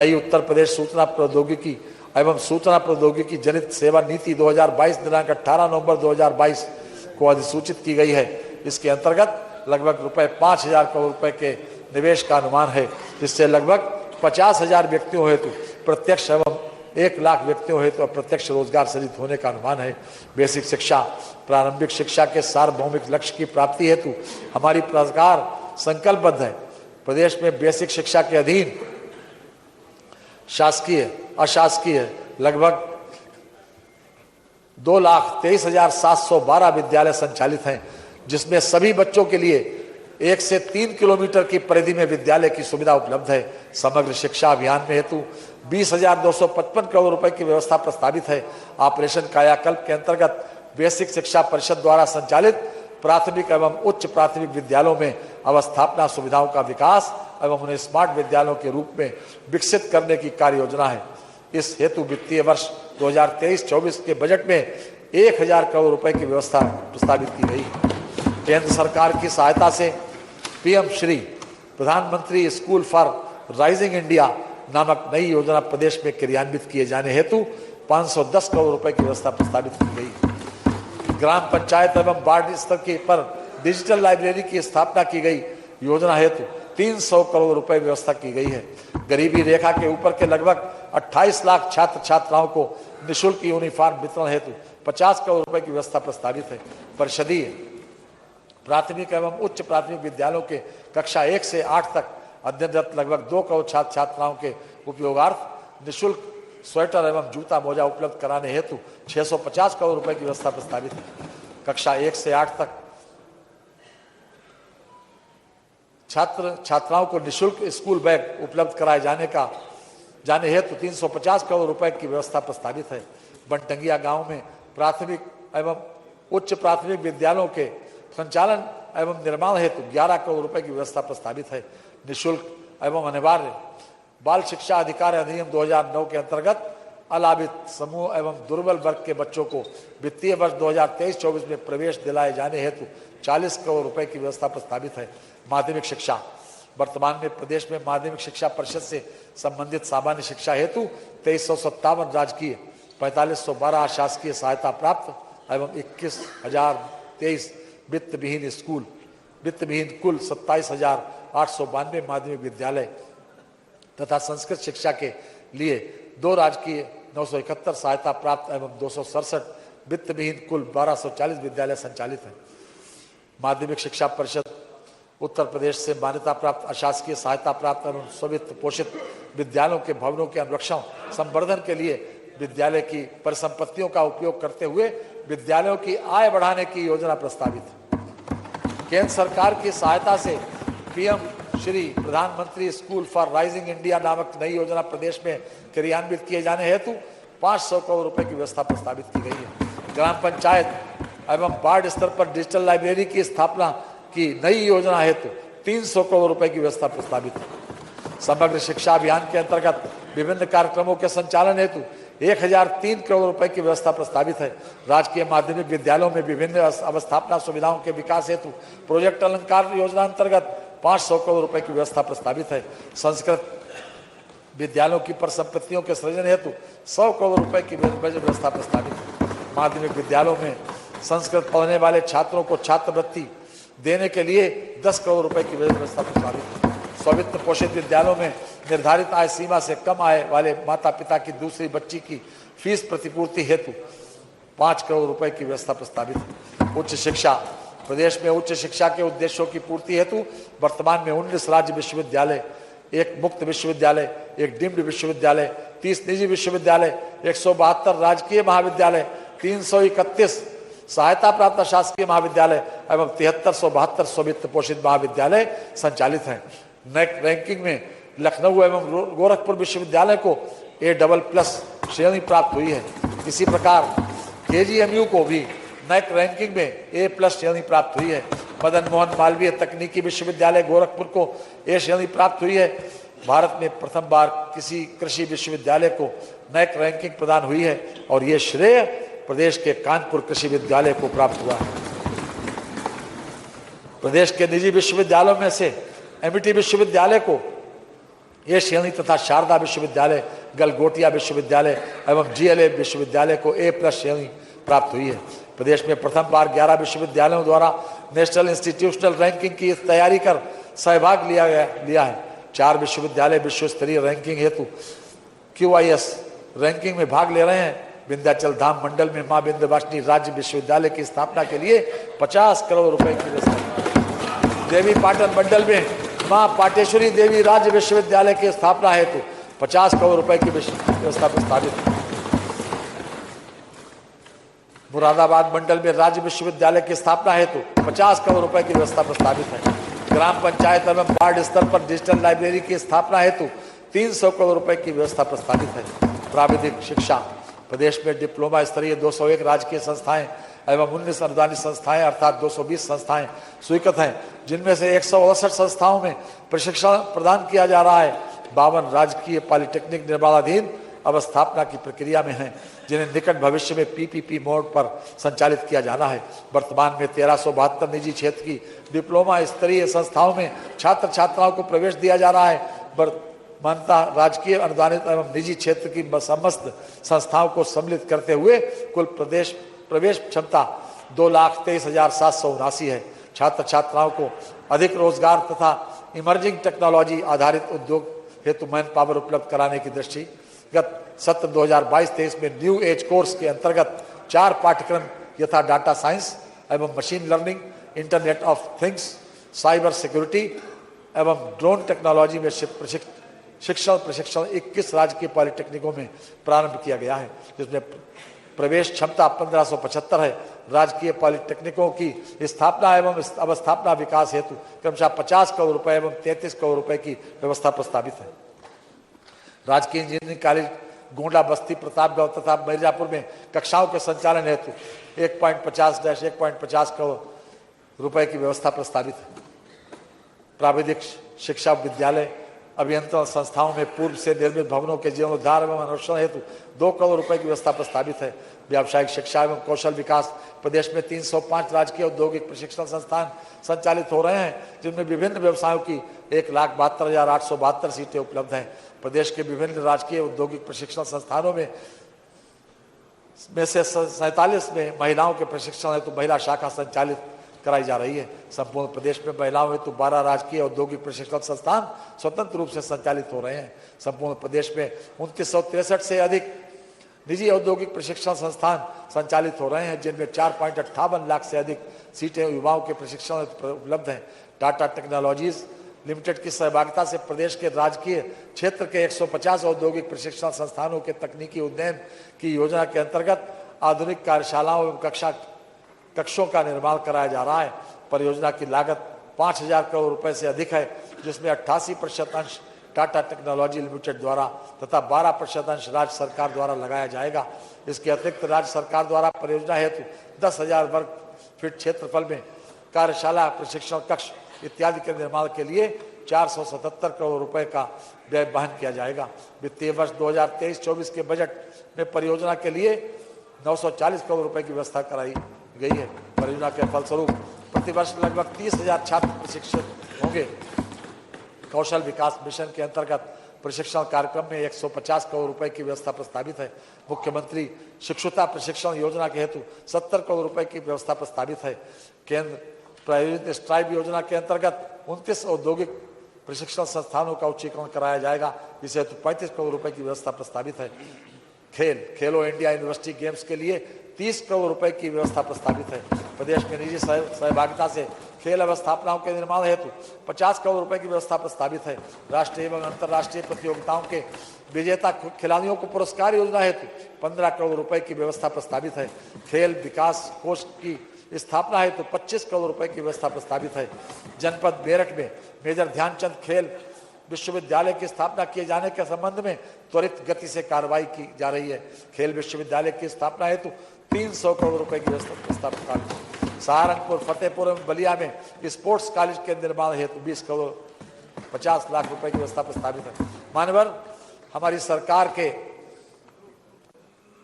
नई उत्तर प्रदेश सूचना प्रौद्योगिकी एवं सूचना प्रौद्योगिकी जनित सेवा नीति 2022 दिनांक 18 नवंबर 2022 को अधिसूचित की गई है। इसके अंतर्गत लगभग रुपए 5,000 करोड़ रुपए के निवेश का अनुमान है, जिससे लगभग 50,000 व्यक्तियों हेतु प्रत्यक्ष एवं 1 लाख व्यक्तियों हेतु अप्रत्यक्ष रोजगार सृजित होने का अनुमान है। बेसिक शिक्षा, प्रारंभिक शिक्षा के सार्वभौमिक लक्ष्य की प्राप्ति हेतु हमारी सरकार संकल्पबद्ध है। प्रदेश में बेसिक शिक्षा के अधीन शासकीय, अशासकीय लगभग 2,23,712 विद्यालय संचालित हैं, जिसमें सभी बच्चों के लिए 1 से 3 किलोमीटर की परिधि में विद्यालय की सुविधा उपलब्ध है। समग्र शिक्षा अभियान में हेतु 20,255 करोड़ रुपए की व्यवस्था प्रस्तावित है। ऑपरेशन कायाकल्प के अंतर्गत बेसिक शिक्षा परिषद द्वारा संचालित प्राथमिक एवं उच्च प्राथमिक विद्यालयों में अवस्थापना सुविधाओं का विकास एवं उन्हें स्मार्ट विद्यालयों के रूप में विकसित करने की कार्य योजना है। इस हेतु वित्तीय वर्ष 2023-24 के बजट में 1,000 करोड़ रुपए की व्यवस्था प्रस्तावित की गई है। केंद्र सरकार की सहायता से पीएम श्री प्रधानमंत्री स्कूल फॉर राइजिंग इंडिया नामक नई योजना प्रदेश में क्रियान्वित किए जाने हेतु 510 करोड़ रुपए की व्यवस्था प्रस्तावित की गई। ग्राम पंचायत एवं वार्ड स्तर के पर डिजिटल लाइब्रेरी की स्थापना की गई। योजना हेतु 300 करोड़ रुपए व्यवस्था की गई है। गरीबी रेखा के ऊपर के लगभग 28 लाख छात्र छात्राओं को निःशुल्क यूनिफॉर्म वितरण हेतु 50 करोड़ रुपए की व्यवस्था प्रस्तावित है। परिषदीय प्राथमिक एवं उच्च प्राथमिक विद्यालयों के कक्षा 1 से 8 तक अध्ययनरत लगभग 2 करोड़ छात्र छात्राओं के उपयोगार्थ निःशुल्क स्वेटर एवं जूता मोजा उपलब्ध कराने हेतु 650 करोड़ रुपए की व्यवस्था प्रस्तावित है। कक्षा 1 से 8 तक छात्र छात्राओं को निःशुल्क स्कूल बैग उपलब्ध कराए जाने हेतु 350 करोड़ रुपए की व्यवस्था प्रस्तावित है। बनटंगिया गांव में प्राथमिक एवं उच्च प्राथमिक विद्यालयों के संचालन एवं निर्माण हेतु 11 करोड़ रुपए की व्यवस्था प्रस्तावित है। निःशुल्क एवं अनिवार्य बाल शिक्षा अधिकार अधिनियम 2009 के अंतर्गत अलाभित समूह एवं दुर्बल वर्ग के बच्चों को वित्तीय वर्ष 2023-24 में प्रवेश दिलाए जाने हेतु 40 करोड़ रुपए की व्यवस्था प्रस्तावित है। माध्यमिक शिक्षा, वर्तमान में प्रदेश में माध्यमिक शिक्षा परिषद से संबंधित सामान्य शिक्षा हेतु 2357 राजकीय, 4512 अशासकीय सहायता प्राप्त एवं 21,023 वित्तविहीन कुल 27,892 माध्यमिक विद्यालय तथा संस्कृत शिक्षा के लिए 2 राजकीय, 971 सहायता प्राप्त एवं 267 वित्तविहीन कुल 1240 विद्यालय संचालित हैं। माध्यमिक शिक्षा परिषद उत्तर प्रदेश से मान्यता प्राप्त अशासकीय सहायता प्राप्त एवं स्वित्त पोषित विद्यालयों के भवनों के अनुरक्षण संवर्धन के लिए विद्यालय की परिसंपत्तियों का उपयोग करते हुए विद्यालयों की आय बढ़ाने की योजना प्रस्तावित है। केंद्र सरकार की सहायता से पीएम श्री प्रधानमंत्री स्कूल फॉर राइजिंग इंडिया नामक नई योजना प्रदेश में क्रियान्वित किए जाने हेतु 500 करोड़ रुपए की व्यवस्था प्रस्तावित की गई है। ग्राम पंचायत एवं वार्ड स्तर पर डिजिटल लाइब्रेरी की स्थापना की नई योजना हेतु 300 करोड़ रुपए की व्यवस्था प्रस्तावित है। समग्र शिक्षा अभियान के अंतर्गत विभिन्न कार्यक्रमों के संचालन हेतु 1,003 करोड़ रुपए की व्यवस्था प्रस्तावित है। राजकीय माध्यमिक विद्यालयों में विभिन्न अवस्थापना सुविधाओं के विकास हेतु प्रोजेक्ट अलंकार योजना अंतर्गत 500 करोड़ रुपए की व्यवस्था प्रस्तावित है। संस्कृत विद्यालयों की परिसंपत्तियों के सृजन हेतु 100 करोड़ रुपए की व्यवस्था प्रस्तावित है। माध्यमिक विद्यालयों में संस्कृत पढ़ने वाले छात्रों को छात्रवृत्ति देने के लिए 10 करोड़ रुपए की व्यवस्था प्रस्तावित है। स्वित्त पोषित विद्यालयों में निर्धारित आय सीमा से कम आय वाले माता पिता की दूसरी बच्ची की फीस प्रतिपूर्ति हेतु 5 करोड़ रुपए की व्यवस्था प्रस्तावित है। उच्च शिक्षा, प्रदेश में उच्च शिक्षा के उद्देश्यों की पूर्ति हेतु वर्तमान में 19 राज्य विश्वविद्यालय, 1 मुक्त विश्वविद्यालय, 1 डीम्ड विश्वविद्यालय, 30 निजी विश्वविद्यालय, 172 राजकीय महाविद्यालय, 331 सहायता प्राप्त शासकीय महाविद्यालय एवं 7372 स्वित्त पोषित महाविद्यालय संचालित हैं। नेक रैंकिंग में लखनऊ एवं गोरखपुर विश्वविद्यालय को A++ श्रेणी प्राप्त हुई है। इसी प्रकार KGMU को भी नेक रैंकिंग में A+ श्रेणी प्राप्त हुई है। मदन मोहन मालवीय तकनीकी विश्वविद्यालय गोरखपुर को A श्रेणी प्राप्त हुई है। भारत में प्रथम बार किसी कृषि विश्वविद्यालय को नेक रैंकिंग प्रदान हुई है और ये श्रेय प्रदेश के कानपुर कृषि विद्यालय को प्राप्त हुआ है। प्रदेश के निजी विश्वविद्यालयों में से एमिटी विश्वविद्यालय को ए श्रेणी तथा शारदा विश्वविद्यालय, गलगोटिया विश्वविद्यालय एवं जीएलए विश्वविद्यालय को A+ श्रेणी प्राप्त हुई है। प्रदेश में प्रथम बार 11 विश्वविद्यालयों द्वारा नेशनल इंस्टीट्यूशनल रैंकिंग की तैयारी कर सहभाग लिया है। 4 विश्वविद्यालय विश्व स्तरीय रैंकिंग हेतु QIS रैंकिंग में भाग ले रहे हैं। विंध्याचल धाम मंडल में मां विंध्यवासिनी राज्य विश्वविद्यालय की स्थापना के लिए 50 करोड़ रुपए की व्यवस्था। देवी पाटन मंडल में मां पाटेश्वरी देवी राज्य विश्वविद्यालय की स्थापना हेतु 50 करोड़ रुपए की व्यवस्था प्रस्तावित है। मुरादाबाद मंडल में राज्य विश्वविद्यालय की स्थापना हेतु 50 करोड़ रुपए की व्यवस्था प्रस्तावित है। ग्राम पंचायत एवं वार्ड स्तर पर डिजिटल लाइब्रेरी की स्थापना हेतु 300 करोड़ रुपए की व्यवस्था प्रस्तावित है। प्राविधिक शिक्षा, प्रदेश में डिप्लोमा स्तरीय 201 राजकीय संस्थाएं एवं 19 अनुदानित संस्थाएं अर्थात 220 संस्थाएं स्वीकृत हैं, जिनमें से 168 संस्थाओं में प्रशिक्षण प्रदान किया जा रहा है। 52 राजकीय पॉलिटेक्निक निर्माणाधीन अवस्थापना की प्रक्रिया में हैं, जिन्हें निकट भविष्य में PPP मोड पर संचालित किया जाना है। वर्तमान में 1372 निजी क्षेत्र की डिप्लोमा स्तरीय संस्थाओं में छात्र छात्राओं को प्रवेश दिया जा रहा है। मान्यता राजकीय अनुदानित एवं निजी क्षेत्र की समस्त संस्थाओं को सम्मिलित करते हुए कुल प्रवेश क्षमता 2,23,779 है। छात्र छात्राओं को अधिक रोजगार तथा इमर्जिंग टेक्नोलॉजी आधारित उद्योग हेतु मैन पावर उपलब्ध कराने की दृष्टिगत सत्र 2022-23 में न्यू एज कोर्स के अंतर्गत 4 पाठ्यक्रम यथा डाटा साइंस एवं machine learning, internet of things, cyber security एवं ड्रोन टेक्नोलॉजी में प्रशिक्षण 21 राजकीय पॉलिटेक्निकों में प्रारंभ किया गया है, जिसमें प्रवेश क्षमता 1575 है। राजकीय पॉलिटेक्निकों की स्थापना एवं अवस्थापना विकास हेतु क्रमशः 50 करोड़ रुपए एवं 33 करोड़ रुपए की व्यवस्था प्रस्तावित है। राजकीय इंजीनियरिंग कॉलेज गोंडा, बस्ती, प्रतापगढ़ तथा मिर्जापुर में कक्षाओं के संचालन हेतु 1.50 करोड़ रुपए की व्यवस्था प्रस्तावित है। प्राविधिक शिक्षा विद्यालय अभियंत्रण संस्थाओं में पूर्व से निर्मित भवनों के जीर्णोद्धार एवं अनुरक्षण हेतु 2 करोड़ रुपए की व्यवस्था प्रस्तावित है। व्यावसायिक शिक्षा एवं कौशल विकास, प्रदेश में 305 राजकीय औद्योगिक प्रशिक्षण संस्थान संचालित हो रहे हैं, जिनमें विभिन्न व्यवसायों की 1,72,872 सीटें उपलब्ध हैं। प्रदेश के विभिन्न राजकीय औद्योगिक प्रशिक्षण संस्थानों में से 47 में महिलाओं के प्रशिक्षण हेतु महिला शाखा संचालित कराई जा रही है। संपूर्ण प्रदेश में महिलाओं हेतु 12 राजकीय औद्योगिक प्रशिक्षण संस्थान स्वतंत्र रूप से संचालित हो रहे हैं। संपूर्ण प्रदेश में 2963 से अधिक निजी औद्योगिक प्रशिक्षण संस्थान संचालित हो रहे हैं, जिनमें 4.58 लाख से अधिक सीटें युवाओं के प्रशिक्षण उपलब्ध हैं। टाटा टेक्नोलॉजीज लिमिटेड की सहभागिता से प्रदेश के राजकीय क्षेत्र के 150 औद्योगिक प्रशिक्षण संस्थानों के तकनीकी उन्नयन की योजना के अंतर्गत आधुनिक कार्यशालाओं एवं कक्षों का निर्माण कराया जा रहा है। परियोजना की लागत 5,000 करोड़ रुपए से अधिक है, जिसमें 88% अंश टाटा टेक्नोलॉजी लिमिटेड द्वारा तथा 12% अंश राज्य सरकार द्वारा लगाया जाएगा। इसके अतिरिक्त राज्य सरकार द्वारा परियोजना हेतु 10,000 वर्ग फीट क्षेत्रफल में कार्यशाला, प्रशिक्षण कक्ष इत्यादि के निर्माण के लिए 477 करोड़ रुपए का व्यय वहन किया जाएगा। वित्तीय वर्ष 2023-24 के बजट में परियोजना के लिए 940 करोड़ रुपए की व्यवस्था कराई गई है। परियोजना के फलस्वरूप प्रतिवर्ष लगभग 30,000 छात्र प्रशिक्षित होंगे। कौशल विकास मिशन के अंतर्गत प्रशिक्षण कार्यक्रम में 150 करोड़ रुपए की व्यवस्था प्रस्तावित है। मुख्यमंत्री शिक्षुता प्रशिक्षण योजना के हेतु 70 करोड़ रुपए की व्यवस्था प्रस्तावित है। केंद्र प्रायोजित स्ट्राइप योजना के अंतर्गत 29 औद्योगिक प्रशिक्षण संस्थानों का उच्चीकरण कराया जाएगा, जिस हेतु 35 करोड़ रुपए की व्यवस्था प्रस्तावित है। खेलो इंडिया यूनिवर्सिटी गेम्स के लिए 30 करोड़ रुपए की व्यवस्था प्रस्तावित है। प्रदेश में निजी सहभागिता से खेल अवस्थापनाओं के निर्माण हेतु 50 करोड़ रुपए की व्यवस्था प्रस्तावित है। राष्ट्रीय एवं अंतर्राष्ट्रीय प्रतियोगिताओं के विजेता खिलाड़ियों को पुरस्कार योजना हेतु 15 करोड़ रुपए की व्यवस्था प्रस्तावित है। खेल विकास कोष की स्थापना हेतु 25 करोड़ रुपए की व्यवस्था प्रस्तावित है। जनपद मेरठ में मेजर ध्यानचंद खेल विश्वविद्यालय की स्थापना किए जाने के संबंध में त्वरित गति से कार्रवाई की जा रही है। खेल विश्वविद्यालय की स्थापना हेतु 300 करोड़ रुपए की व्यवस्था प्रस्तावित है। सहारनपुर, फतेहपुर एवं बलिया में स्पोर्ट्स कॉलेज के निर्माण हेतु 20 करोड़ 50 लाख रुपए की व्यवस्था प्रस्तावित है। मान्यवर, हमारी सरकार के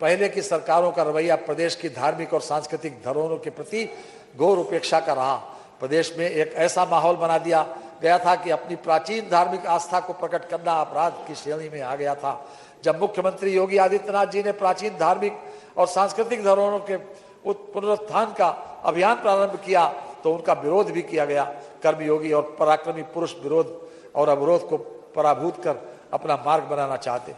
पहले की सरकारों का रवैया प्रदेश की धार्मिक और सांस्कृतिक धरोहरों के प्रति घोर उपेक्षा का रहा। प्रदेश में एक ऐसा माहौल बना दिया गया था कि अपनी प्राचीन धार्मिक आस्था को प्रकट करना अपराध की श्रेणी में आ गया था। जब मुख्यमंत्री योगी आदित्यनाथ जी ने प्राचीन धार्मिक और सांस्कृतिक धरोहरों के पुनरुत्थान का अभियान प्रारंभ किया तो उनका विरोध भी किया गया। कर्मयोगी और पराक्रमी पुरुष विरोध और अवरोध को पराभूत कर अपना मार्ग बनाना चाहते।